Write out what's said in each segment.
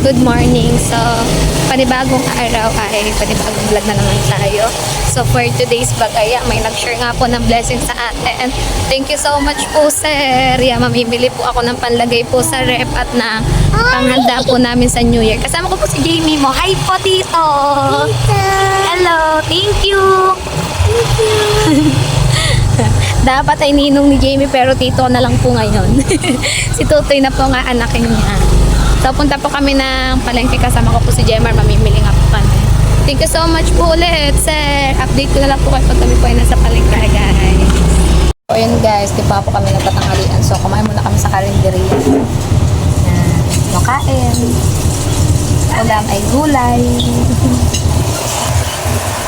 Good morning. So, panibagong araw ay panibagong vlog na naman tayo. So, for today's vlog ay may nag-share nga po ng blessing sa atin. Thank you so much po, sir. Mamimili po ako ng panlagay po sa rep at na panghanda po namin sa New Year. Kasama ko po si Jamie mo. Hi po, Tito! Hello! Thank you! Thank you! Dapat ay ninong ni Jamie pero tito na lang po ngayon. Si Tutoy na po nga anakin niya. So punta po kami ng palengke, kasama ko po si Jemar, mamimili nga po kami. Thank you so much po ulit, sir. Update ko na lang po kayo pag kami po ay nasa palengke, guys. So yun guys, di pa po kami nagtatanghalian. So kumain muna kami sa karinderya. Makain. Ulam ay gulay.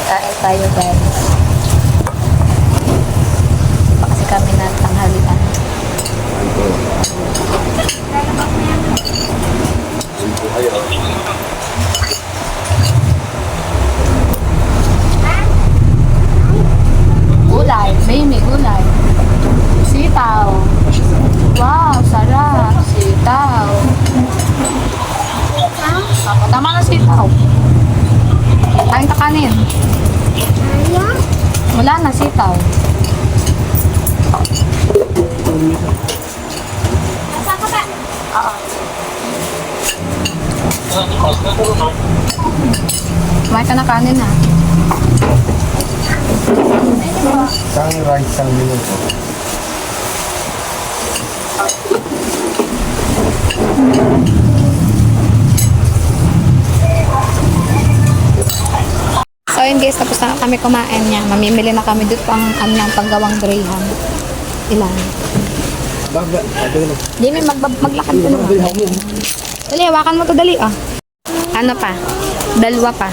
Kain tayo guys. Kami ng tanghalian. Gulay, baby, gulay. Sitaw. Wow, sarap. Sitaw. Tama na sitaw. Kain ka kanin. Wala na sitaw. Nasa ka ba? Oo. Kumain ka na kanin ha. Isang rice, isang minuto. So yun guys, tapos na kami kumain niya. Mamimili na kami dito pang panggawang graham. Ilan? Jimmy, maglakad ka naman. Dali, hawakan mo to dali, oh. Ano pa? Dalawa pa.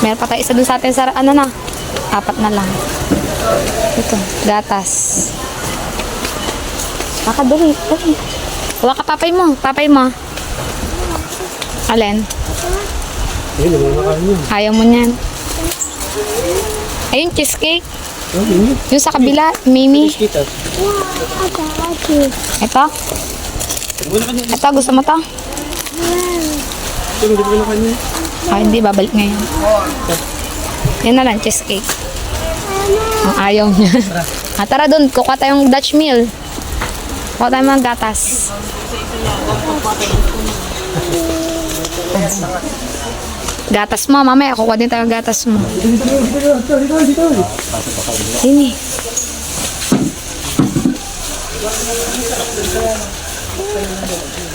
Meron pa tayo isa dun sa atin sa, ano na? 4 na lang. Ito, gatas. Baka dali. Huwag ka papay mo. Papay mo. Alin? Ayaw mo niyan. Ayun, cheesecake. Yung sa kabila, Mimi. Ito? Ito, gusto mo to? Ay, hindi, babalik ngayon. Yan na lang, cheesecake. Ang ayaw niya. Tara dun, kukuha tayong Dutch meal. Kukuha tayong mga gatas. Gatas mo, mamaya kukuha din tayo gatas mo. Sini.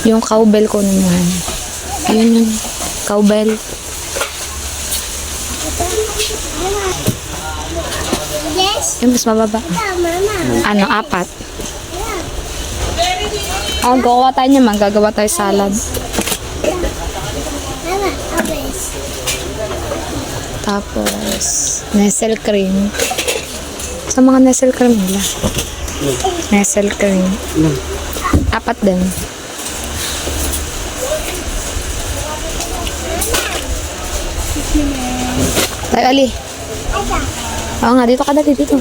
Yung cowbell ko naman. Ayun yung cowbell. Yung mas mababa. Ano, 4. Oh, gagawa tayo naman. Gagawa tayo salad. Tapos, Nestle cream. Sa mga Nestle cream nila. Nestle cream. 4 din. Tayo, Ali. Oo nga, dito ka dali, dito.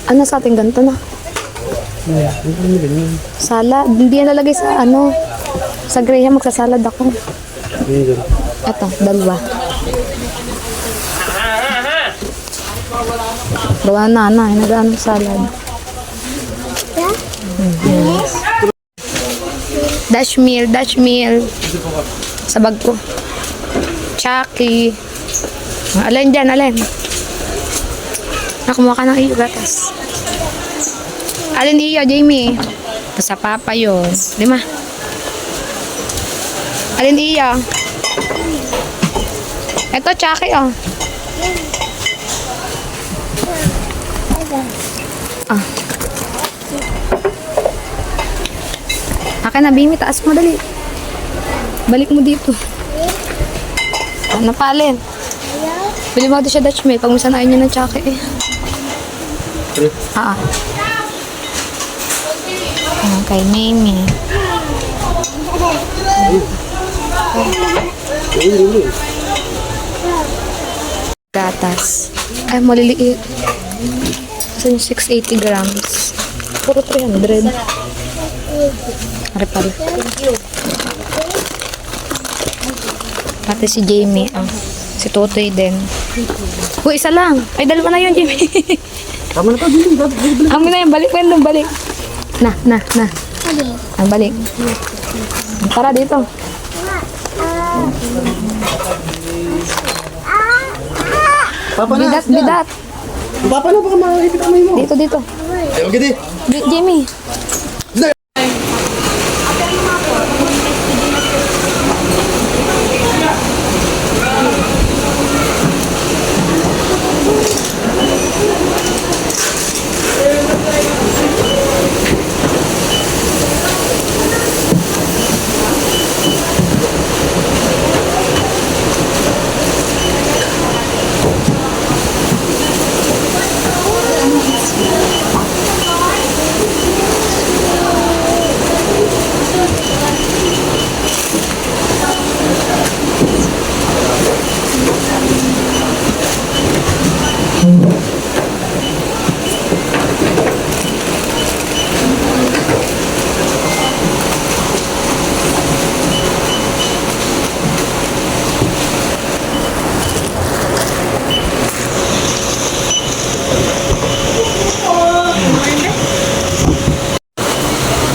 Ano sa ating ganito na? Salad. Hindi yan nalagay sa ano. Sa Graham, magsasalad ako. Ito, 2. Gawa na, nag-ano salad. Yes. Dutch meal. Sa bag ko. Chucky. Alin dyan, alin. Nakumuha ka ng iyo, gatas. Alin iyo, Jamie? Sa papa yun. 5. Alin iyo? Ito, Chucky, oh. Ah. Akin na, Bimi. Taas mo, dali. Balik mo dito. Ano pa, alin? Bili mo ito siya Dutch meal. Pag masanayin nyo ng Chucky, eh. Kay Mimi. gatas. Ay, maliliit. Kasi yung 680 grams. Puro 300. Ari pala. Pati si Jamie. Si Totoy din. Uy, isa lang. Ay, dalawa na yun, Jamie. Tama na to, Jimmy. Amin na yan. Balik, Wendong. Balik. Na. Ang balik. Tara dito. Papa na. Bidat. Papa na, baka makakipit kamay mo. Dito. Ay, okay di. Jamie.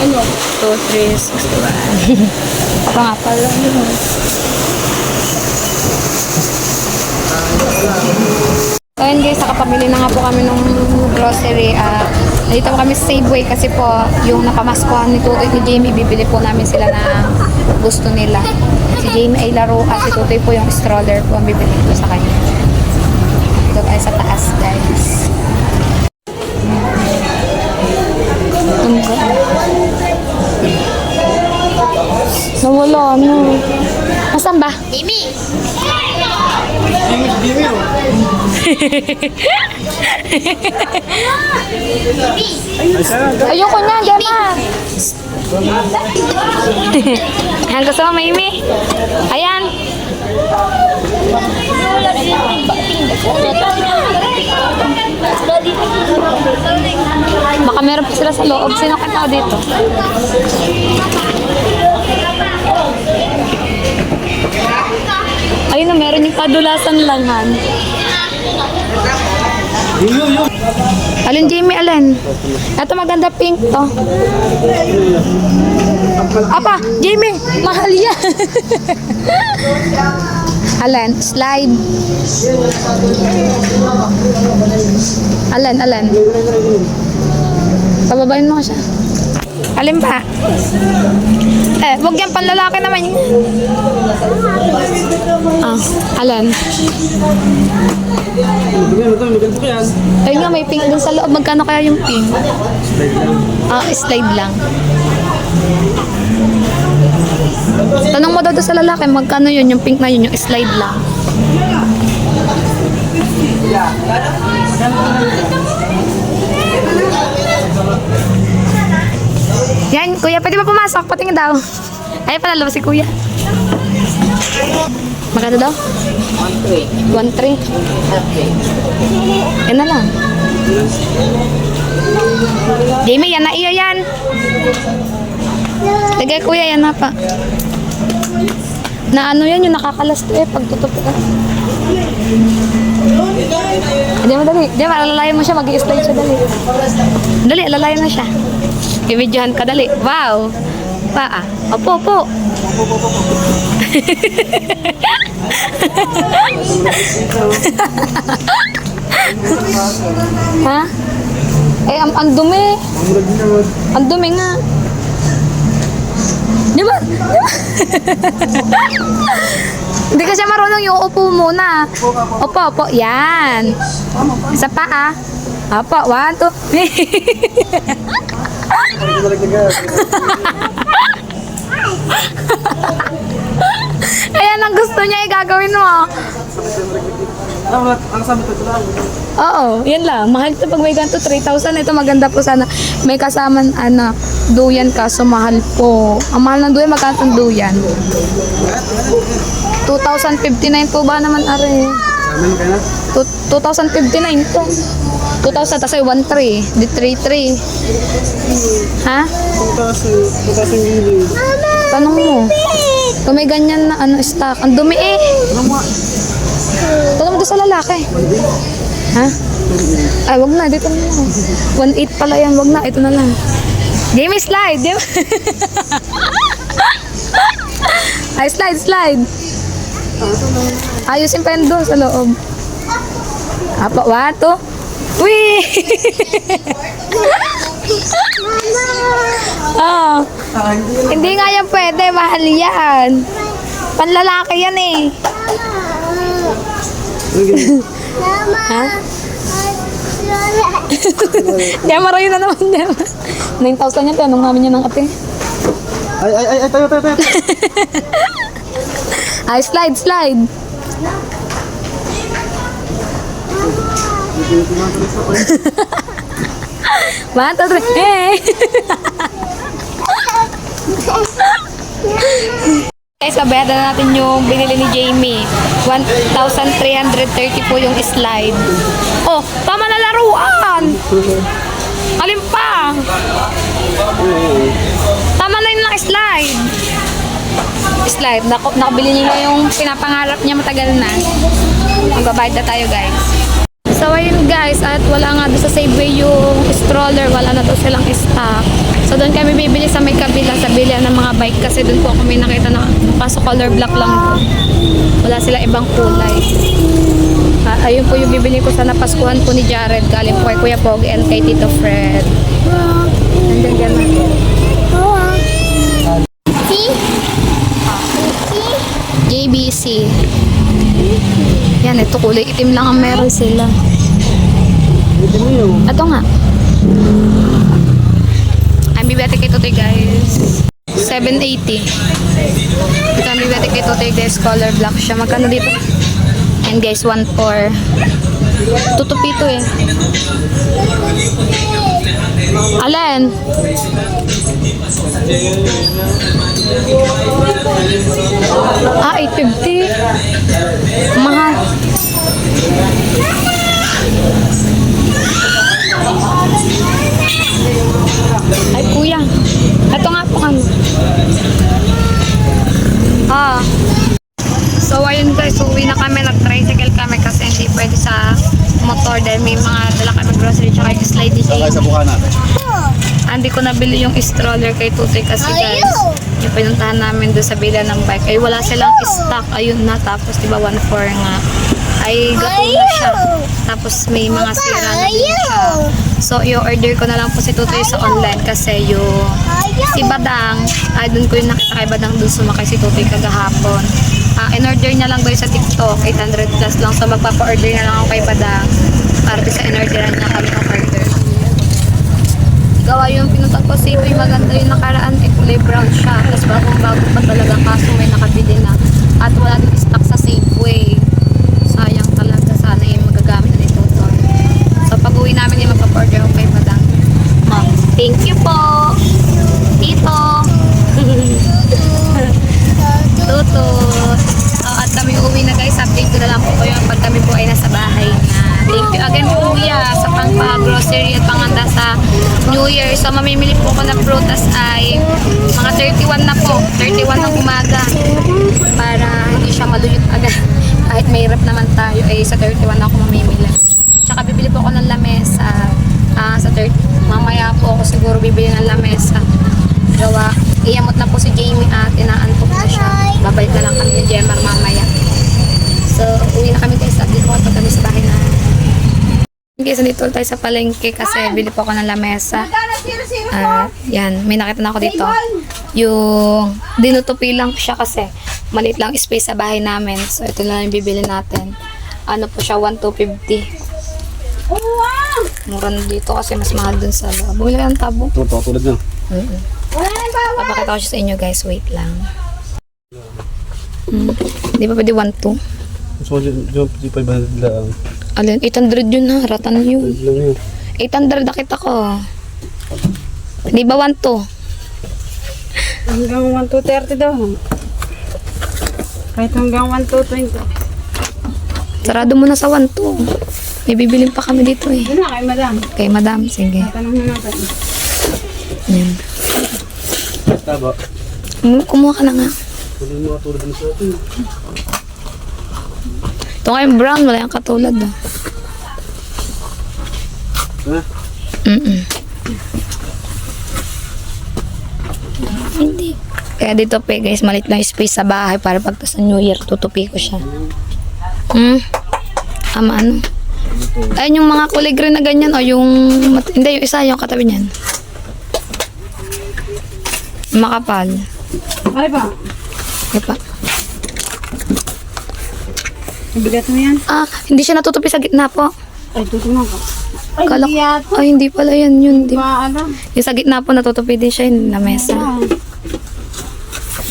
Ano? 2, 3, 6, 1. Ito nga pala. So yun guys, nakapamili na nga po kami ng grocery. Dito kami sa Safeway kasi po yung napamaskuhan ni Tutoy ni Jamie, bibili po namin sila na gusto nila. Si Jamie ay laro at si Tutoy po yung stroller po ang bibili ko sa kanya. Ito tayo sa taas guys. Nawala, ano? Asan ba? Jimmy, oh. Ayoko na, Gemma. Ayan, gusto mo, Mimi? Ayan. Baka meron pa sila sa loob. Sino ka tao dito? Ayun na, meron yung kadulasan lang, Han. Alin, Jamie, alin? Ito maganda pink to. Apa, Jamie, mahal yan. Alin, slide. Alin. Pababayin mo siya. Alin ba? Wag yan, panlalaki naman yun. Alin? Ayun nga, may pink dun sa loob. Magkano kaya yung pink? Slide lang. Tanong mo daw doon sa lalaki, magkano yun? Yung pink na yun, yung slide lang. Yan, kuya, pwede ba pumasok? Patingin daw. Ay, pala, si kuya. Magkano daw? 1.3. 1.3? Yan na lang. Jamie, yan na iyo yan. Lagay kuya, yan na pa. Na ano yan, yung nakakalas to pag tutupo ka. Hindi mo dali. Di ba, alalayan mo siya, mag-i-slide siya dali. Dali, alalayan na siya. I-videohan ka dali. Wow! Pa. Opo. Ha? Ang dumi. Ang dumi nga. Di ba? Hindi ka siya marunong yung upo muna. Opo. Yan. Isa pa Opo, 1, 2. Ayan ang gusto niya gagawin mo. Ang sabi ko lang. Oo, yan lang. Mahal ito pag may ganito, 3,000. Ito maganda po sana. May kasaman, duyan ka, so mahal po. Ang mahal ng duyan, magkano ang duyan? 2,059 po ba naman, are? Meron ka na? 2059 to. 2000 tas ay 13. Di 33. Ha? 2,000 gili. Tanong mo. Kung may ganyan na ano stock. Ang dumi eh. Ano mo? Tanong mo doon sa lalaki. Ha? Ay, wag na. Dito na lang. 1.8 pala yan. Wag na. Ito na lang. Game is slide. Game. Ay, slide. Ayusin pa yun doon sa loob. Apa, wato. Uy! Oh. Hindi nga yan pwede. Mahal yan. Panlalaki yan eh. Ha? Gemma, rayo na naman yan. 9,000 yan. Tanong namin yan ng ate. Ay, tayo. Ay, slide. One, two, three. Hey! Guys, babayaran na natin yung binili ni Jamie. 1,330 po yung slide. Oh, tama na laruan! Alin pa? Tama na yun lang slide. Nakabili niya yung pinapangarap niya matagal na. Magbabayad na tayo, guys. So, ayun guys, at wala nga doon sa Safeway yung stroller, wala na doon silang stock. So, doon kami bibili sa may kabila, sa bilihan ng mga bike kasi doon po kami nakita na kaso color black lang doon. Wala sila ibang kulay. Ayun po yung bibili ko sa napaskuhan po ni Jared, galing po kay Kuya Pog and kay Tito Fred. Nandiyan gano'n. JBC. Yan, ito kulay itim lang ang meron sila. Ito nga. Ang bibete kay Totoy guys. 780. Ito ang bibete kay Totoy guys. Color black siya. Magkano dito? And guys, 1.4. Tutupito eh. Alin? Ah, 850. Mahal. Ay, kuya. Ito nga po ano. Ah. So, ayun guys. Uwi na kami. Nag-tricycle kami kasi hindi pwede sa motor dahil may mga dala kami grocery tsaka yung slide ni Sakay sa Jamie. buka natin. Hindi ko nabili yung stroller kay Tutoy kasi guys, yung pinuntahan namin doon sa bila ng bike ay wala silang stock. Ayun na, tapos diba 1.4 nga ay gato na siya, tapos may mga sira na din siya. So i-order ko na lang po si Tutoy sa online kasi yung si Badang ay doon ko yung nakita kay Badang doon sumakay si Tutoy kagahapon. In-order niya lang doon sa TikTok 800 plus lang, so magpapa-order na lang ako kay Badang para sa in-orderan niya kami ng order. Gawa yung pinutang ko si Ipoy, maganda yung nakaraan, kulay brown siya. Tapos bagong-bago pa talaga kaso may nakabili na. At wala din stock sa Safeway. Sayang talaga, sana yung magagamit na nito. So pag uwi namin yung magpa-order ako kay Madang. Ma'am, thank you po. Tito. Tuto. At kami uwi na guys, update ko na lang po kayo pag kami po ay nasa bahay na. Thank you again kuya sa pang-grocery at panganda sa New Year. So mamimili po ko ng prutas ay mga 31 na po. 31 ng umaga para hindi siya maluyot agad. Kahit may hirap naman tayo ay sa 31 ako mamimili. Tsaka bibili po ako ng lamesa. Mamaya po ako siguro bibili ng lamesa. Gawa, iyamot na po si Jamie at inaantok na siya. Babalik na lang kami ni Jemar mamaya. So, uwi na kami guys. Update ko kapag kami sa bahay na. Guys, nandito tayo sa palengke kasi bili po ako ng lamesa. Yan, may nakita na ako dito. Yung dinutupi lang siya kasi maliit lang space sa bahay namin. So, ito na lang yung bibili natin. Ano po siya, 1,250. Mura na dito kasi mas mahal dun sa loob. Bumili ka ng tabo. Ito, tulad na. Papakita ko siya sa inyo guys. Wait lang. Di ba pwede 1,2? So, jump, di pa iba lang. Alin, 800 yun ha. Ratan yun. Lang yun. 800 nakita ko. Di ba 1,2? Hanggang 1,230 daw. Kahit hanggang 1,220. Sarado mo na sa 1 to. May bibilin pa kami dito eh. Doon na kay madam. Kay madam, sige. Tanong na natin. Yan. Taba. Kumuha ka na nga. Kunin mo katulad na sa atin. Ito ngayong brown, wala yung katulad ah. Ha? Hindi. Kaya dito pe guys, malit lang yung space sa bahay para pagta sa New Year, tutupi ko siya. Ama ano? Ayun yung mga kulay green na ganyan o yung, hindi yung isa, yung katabi niyan. Makapal. Ay ba? Di pa. Bigat mo yan? Ah, hindi siya natutupi sa gitna po. Ay, tutunan ka. Ay, Kala hindi yata. ay, hindi pala yan yun. Di, Maalam. yung sa gitna po natutupi din siya yung na mesa.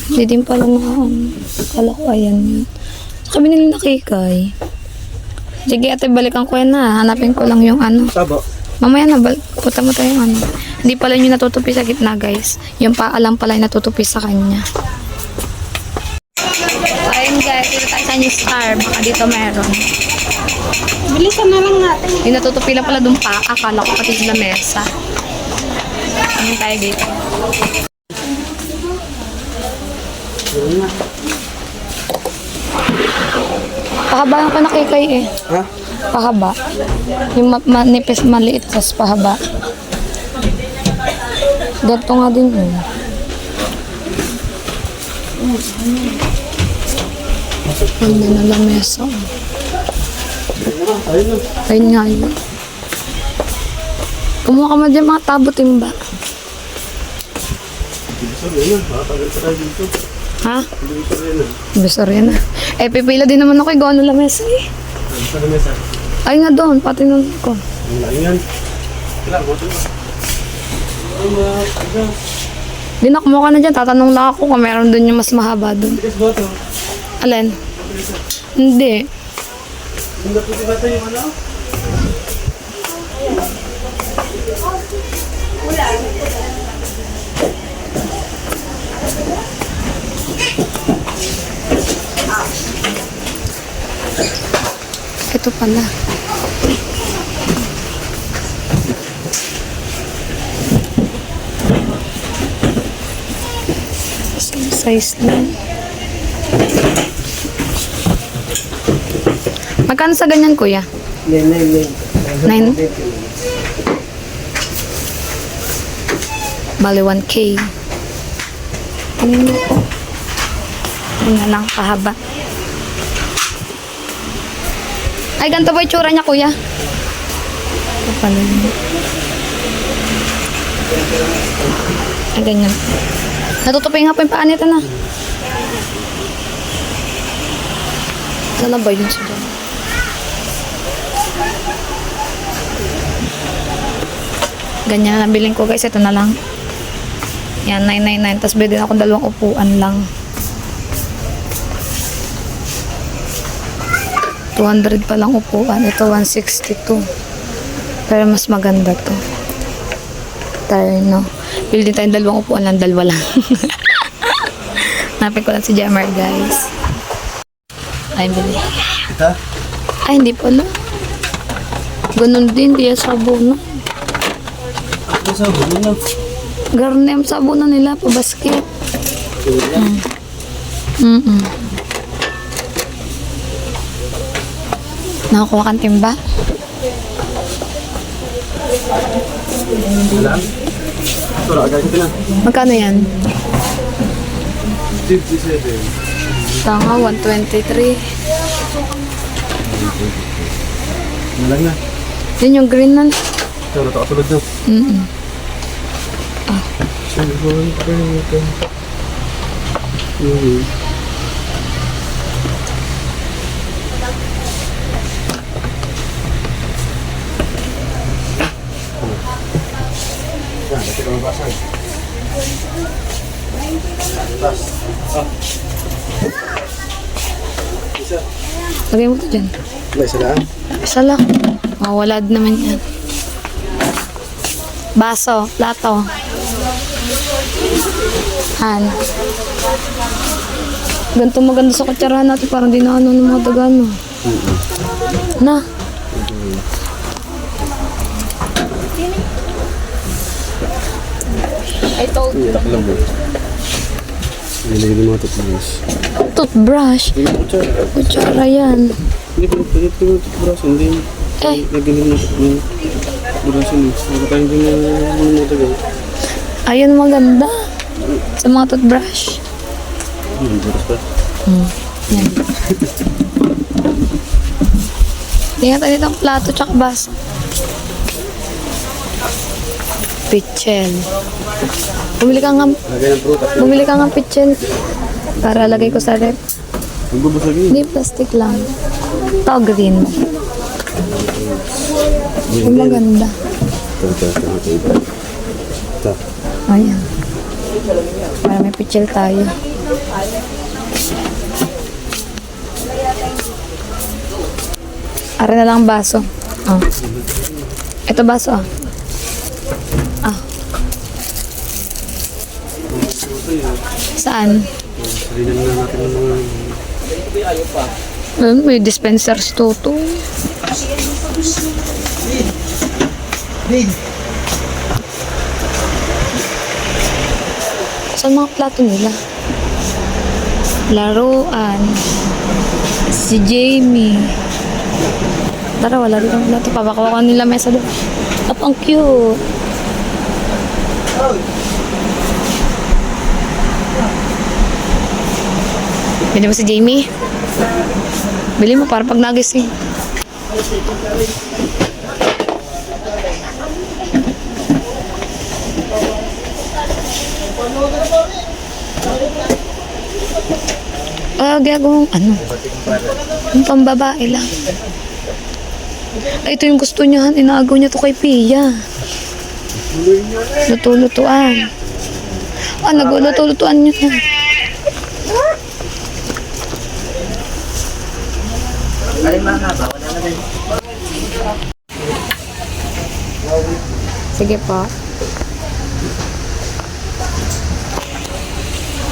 Hindi din pala na kala ko ayan yun. Sa binili na kikay. Sige ate, balikan ko yan na. Hanapin ko lang yung ano. Taba. Mamaya na, puta mo tayo yung ano. Hindi pala yung natutupi sa gitna guys. Yung paalang pala yung natutupi sa kanya. Ayun guys, dito tayo sa New Star. Baka dito meron. Bilisan na lang natin. Yung natutupi lang pala dun pa. Akala ko pati sa mesa. Ayun tayo dito. Pahaba yung panakikay eh. Ha? Pahaba. Yung manipis, maliit, tas pahaba. Ganito nga din yun. Hindi na lamesa. Ayun na. Ayun nga yun. Kumuha ka mo dyan mga tabo-timba. Sabi na, makatagal pa tayo dito. Ha? Hindi pa rin na. Gusto rin na. Eh, pipila din naman ako. Gawa na lamesa eh. Sa lamesa. Ay nga doon, pati nun ko. Ang laking yan. Kailangan mo ito. Di na kumuha ka na dyan. Tatanong lang ako kung meron doon yung mas mahaba doon. Tigas ba ito? Alin? Hindi. Hindi na pwede ba ito yung ano? Ito pala. Same size lang. Magkano sa ganyan, kuya? 9? Bali 1K. Ano mo po? Ano na lang kahaba. Ay, ganito ba yung tsura niya, kuya? Ito pala yun. Ay, ganyan. Natutupi nga po yung paa nito na. Saan na ba yun siya? Ganyan na lang bilhin ko guys. Ito na lang. Yan, 999. Tapos bilhin ako 2 upuan lang. 200 pa lang upuan. Ito 162. Pero mas maganda to. Terno. Bilhin tayong 2 upuan lang. 2 lang. Napin ko lang si Jammer guys. Ay, bili. Ha? Ay, hindi pala. Ganun din. Di yan sabunan. Ito sa bulo na. Garnem sabunan nila. Pabasket. Nakakuha kang timba? Wala? Ito na, agad ito na. Magkano yan? 57. Tanga, 123. Wala na. Yun yung green na. Ito na, katulad na. Silver paper. Yan, ito ka mabasag. Tas. Isa. Lagay mo ito dyan. May isa lang. Isa lang. Mawala din naman yan. Baso, plato. Han. Ganito maganda sa kutsarahan natin. Parang di na ano ng mga dagano. Na. I told you. Iyak lang mo. Hindi mga toothbrush. Toothbrush. Hindi mo kutsara. Kutsara yan. Hindi mo toothbrush. Hindi. Eh, Nagiging mo toothbrush yun. Nakatayin din na matagal. ayun maganda. Sa mga toothbrush. Buras pa. Yan. Tingnan tayo ng plato tsaka baso. Pichel. Bumili ka nga pichel. Para lagay ko sa rep. Magbabasagin. Hindi, plastic lang. Ito, green. Yung maganda. Ito. Ayan. Para may pichel tayo. Ara na lang ang baso. Oh. Ito baso. Ah. Saan? Salinan na natin ng mga... May dispenser si Toto. Saan mga plato nila? Laruan. Si Jamie. Tara, wala rin ang plato. Pabakawakan nila mesa doon. Up, ang cute. Bili mo si Jamie? Bili mo para pag nagising. Gagawang ano? Yung pambabae lang. Ay, ito yung gusto niya. Inaagaw niya to kay Pia. Luto-lutuan. Nagluto-lutuan niya na. Sige po.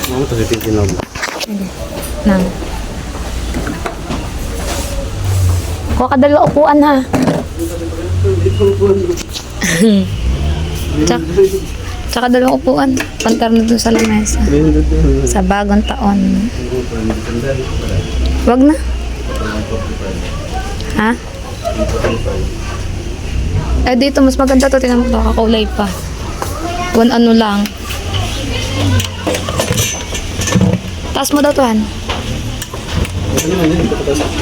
Mga ito, sipitin lang mo. Sige. Nang. Kuha ka dalawa upuan ha. Tsaka dalawa upuan. Pantar na dun sa lamesa. Sa bagong taon. Wag na. Ha? Eh dito mas maganda to. Tinan mo ito. Kakulay pa. One ano lang. Taas mo daw to han.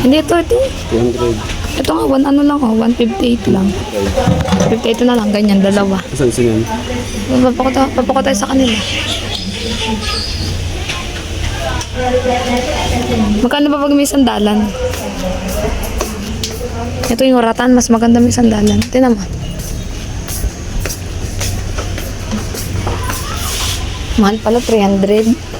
Hindi ito. 200. Ito nga, one ano lang 158 lang. 58 na lang, ganyan, dalawa. Saan yan? Papako tayo sa kanila. Magkano ba pag may sandalan? Ito yung ratan, mas maganda may sandalan. Tingnan mo. Mahal pala, 300.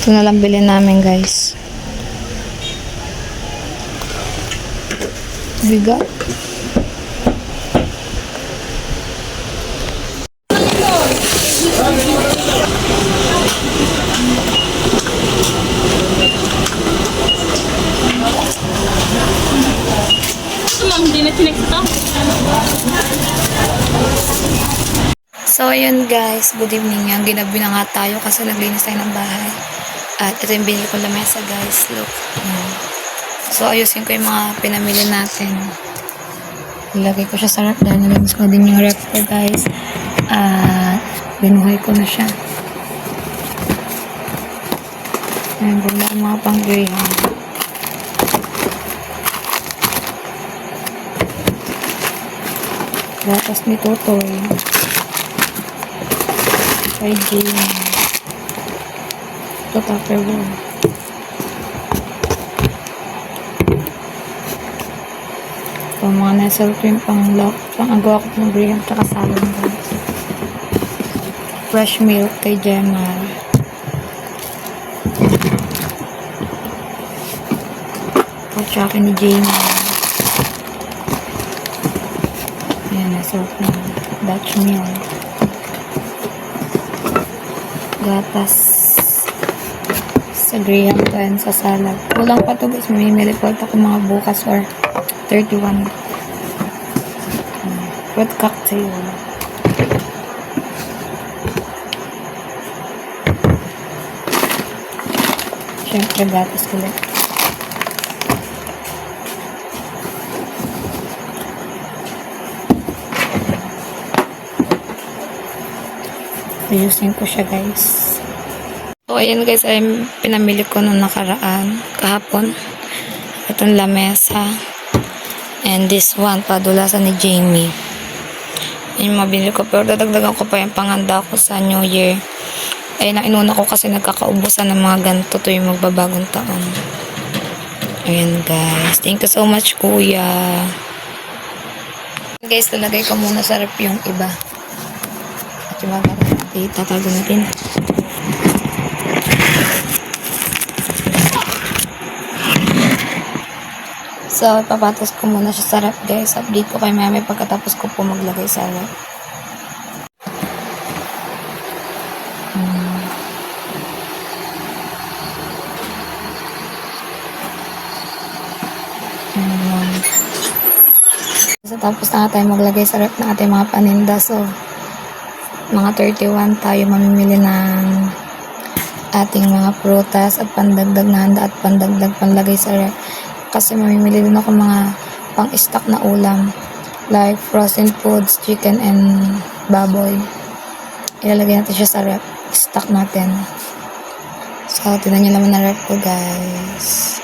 Ito na lang bilhin namin, guys. Bigat. So, ayun guys. Good evening nga. Ginabi na nga tayo kasi naglinis tayo ng bahay. At ito yung binili ko lamesa guys. Look. Ayan. So, ayusin ko yung mga pinamili natin. Ilagay ko siya sa rep dahil nalinis ko din yung rep ko guys. At binuhay ko na siya. Ayan, ganda ang mga pang-greyhound. Gatas ni Totoy. Kay Jane. Ito Tupperware. Ito mga nestle cream pang-agawa ko ng graham tsaka salad guys. Fresh milk kay Gemma. At tsaka ni Jamie. Ayan, nestle cream. Dutch meal. Gatas. Sa graham to and sa salad. Kulang pa to guys. May report ako mga bukas or 31. Fruit cocktail. Siyempre gatas ulit. Ayusin ko siya guys. So ayan guys, ay pinamili ko nung nakaraan kahapon. Itong lamesa. And this one, padulasan ni Jamie. Yung mabili ko. Pero dadagdagan ko pa yung panghanda ko sa New Year. Ay nainuna ko kasi nagkakaubusan ng mga ganito to yung magbabagong taon. Ayan guys. Thank you so much kuya. Guys, lalagay ko muna sa rep yung iba. At yung mga itatago natin. So, ipapatos ko muna siya sa rep guys. Update ko kay mami pagkatapos ko po maglagay sa rep. So, tapos na tayo maglagay sa rep ng ating mga paninda. So, mga 31 tayo mamimili ng ating mga prutas at pandagdag na handa at pandagdag panlagay sa rep. Kasi mamimili din ako mga pang-stock na ulam. Like frozen foods, chicken and baboy. Ilalagay natin siya sa rep. Stock natin. So, tinan nyo naman na rep ko guys.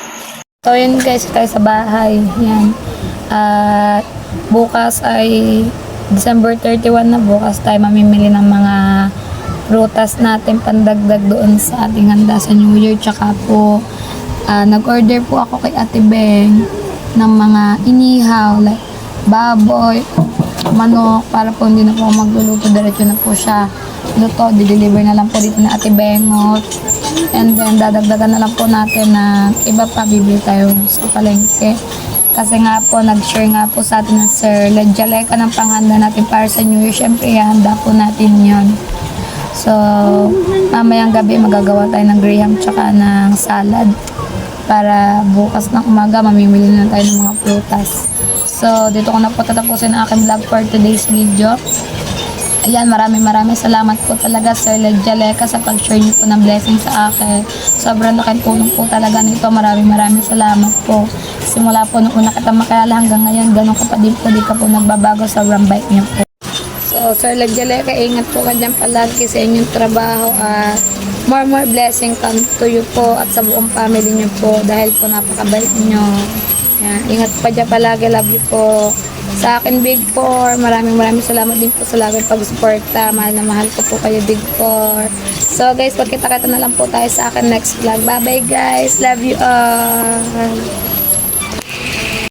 So, yun guys, tayo sa bahay. Yan. At bukas ay December 31 na. Bukas tayo mamimili ng mga prutas natin pandagdag doon sa ating handa sa New Year. Tsaka po, nag-order po ako kay Ate Beng ng mga inihaw like baboy, manok, para po hindi na po magluluto. Diretso na po siya luto. Di-deliver na lang po dito na Ate Bengot. And then, dadagdagan na lang po natin na iba pa, bibili tayo sa palengke. Kasi nga po, nag-share nga po sa atin ng Sir Ledjaleka ng panghanda natin para sa New Year. Siyempre, handa po natin yon. So, mamayang gabi, magagawa tayo ng graham tsaka ng salad. Para bukas ng umaga, mamimili na tayo ng mga prutas. So, dito ko na po tatapusin ang aking vlog for today's video. Ayan, maraming salamat po talaga Sir Ledjaleka sa pag-share niyo po ng blessing sa akin. Sobrang laking tulong po talaga nito. Maraming salamat po. Simula po nung una kita makilala hanggang ngayon, ganun ka pa din po, di ka po nagbabago. Sobrang bait niyo po. So, Sir Ledjaleka, ingat po ka dyan palagi sa inyong trabaho at more blessing come to you po at sa buong family niyo po dahil po napakabait niyo. Yan, ingat pa dyan palagi. Love you po. Sa akin, Big 4, maraming salamat din po sa laging pag-suporta. Mahal na mahal ko po kayo, Big 4. So, guys, pagkita-kita na lang po tayo sa akin next vlog. Bye-bye, guys. Love you all.